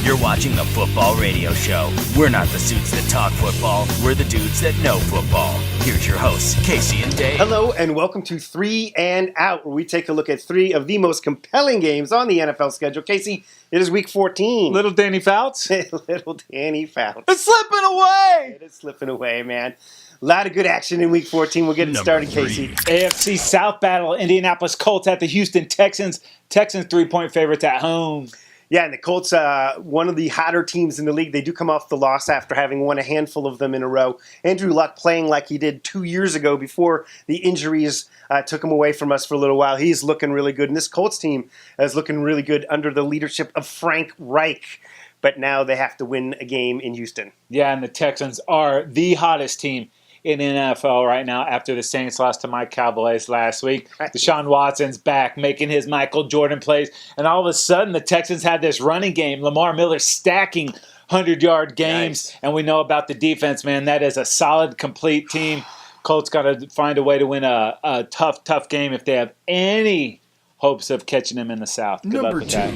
You're watching the Football Radio Show. We're not the suits that talk football. We're the dudes that know football. Here's your hosts, Casey and Dave. Hello, and welcome to 3 and Out, where we take a look at 3 of the most compelling games on the NFL schedule. Casey, it is Week 14. Little Danny Fouts. Little Danny Fouts. It's slipping away. It is slipping away, man. A lot of good action in Week 14. We'll get it started, Casey. AFC South battle. Indianapolis Colts at the Houston Texans. Texans 3-point favorites at home. Yeah, and the Colts, one of the hotter teams in the league. They do come off the loss after having won a handful of them in a row. Andrew Luck playing like he did 2 years ago before the injuries took him away from us for a little while. He's looking really good. And this Colts team is looking really good under the leadership of Frank Reich. But now they have to win a game in Houston. Yeah, and the Texans are the hottest team in the NFL right now after the Saints lost to my Cowboys last week. Desean Watson's back making his Michael Jordan plays. And all of a sudden, the Texans had this running game. Lamar Miller stacking 100-yard games. Nice. And we know about the defense, man. That is a solid, complete team. Colts got to find a way to win a tough game if they have any hopes of catching them in the South. Good luck with that.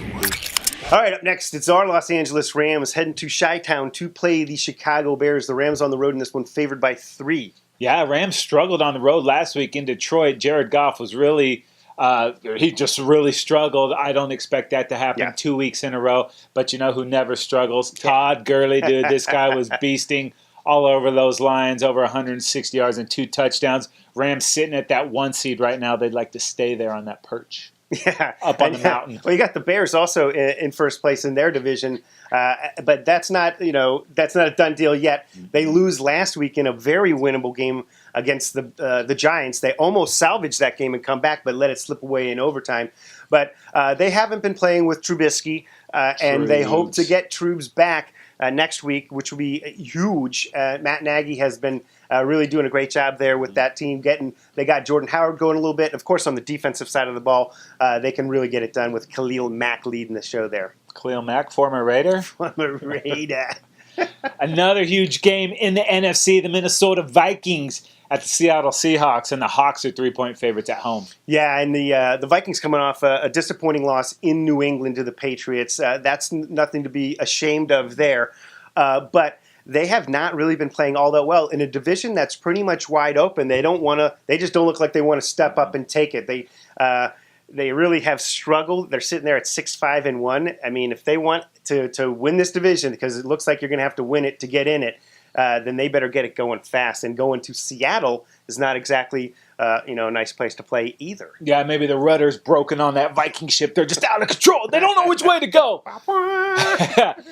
All right, up next, it's our Los Angeles Rams heading to Chi-Town to play the Chicago Bears. The Rams on the road in this one, favored by 3. Yeah, Rams struggled on the road last week in Detroit. Jared Goff was really he just really struggled. I don't expect that to happen 2 weeks in a row. But you know who never struggles? Todd Gurley, dude. This guy was beasting all over those lines, over 160 yards and 2 touchdowns. Rams sitting at that 1 seed right now. They'd like to stay there on that perch. Yeah, up on the mountain. Well, you got the Bears also in first place in their division, but that's not a done deal yet. They lose last week in a very winnable game against the Giants. They almost salvaged that game and come back, but let it slip away in overtime. But they haven't been playing with Trubisky, and they hope to get Trubs back next week, which will be huge. Matt Nagy has been really doing a great job there with that team. They got Jordan Howard going a little bit. Of course, on the defensive side of the ball, they can really get it done with Khalil Mack leading the show there. Khalil Mack, former Raider. Former Raider. Another huge game in the NFC, the Minnesota Vikings at the Seattle Seahawks, and the Hawks are 3-point favorites at home. Yeah, and the Vikings coming off a disappointing loss in New England to the Patriots. That's nothing to be ashamed of there. But they have not really been playing all that well in a division that's pretty much wide open. They just don't look like they want to step up and take it. They really have struggled. They're sitting there at 6-5-1. I mean, if they want to win this division, because it looks like you're going to have to win it to get in it, then they better get it going fast. And going to Seattle is not exactly a nice place to play either. Yeah, maybe the rudder's broken on that Viking ship. They're just out of control. They don't know which way to go.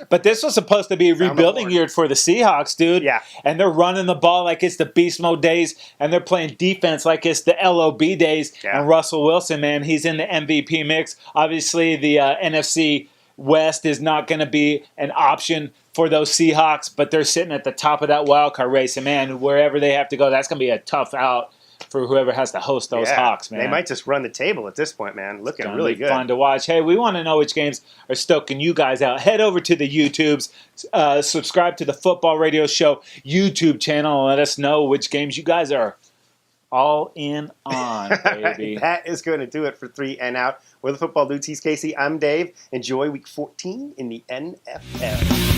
But this was supposed to be a rebuilding year for the Seahawks, dude. Yeah. And they're running the ball like it's the beast mode days, and they're playing defense like it's the LOB days. Yeah. And Russell Wilson, man, he's in the MVP mix. Obviously, the NFC West is not going to be an option for those Seahawks, but they're sitting at the top of that wild card race. And, man, wherever they have to go, that's going to be a tough out for whoever has to host those Hawks, man. They might just run the table at this point, man. Looking really good. Fun to watch. Hey, we want to know which games are stoking you guys out. Head over to the YouTubes, subscribe to the Football Radio Show YouTube channel, and let us know which games you guys are all in on, baby. That is going to do it for 3 and Out. We're the Football Dudes. He's Casey. I'm Dave. Enjoy Week 14 in the NFL.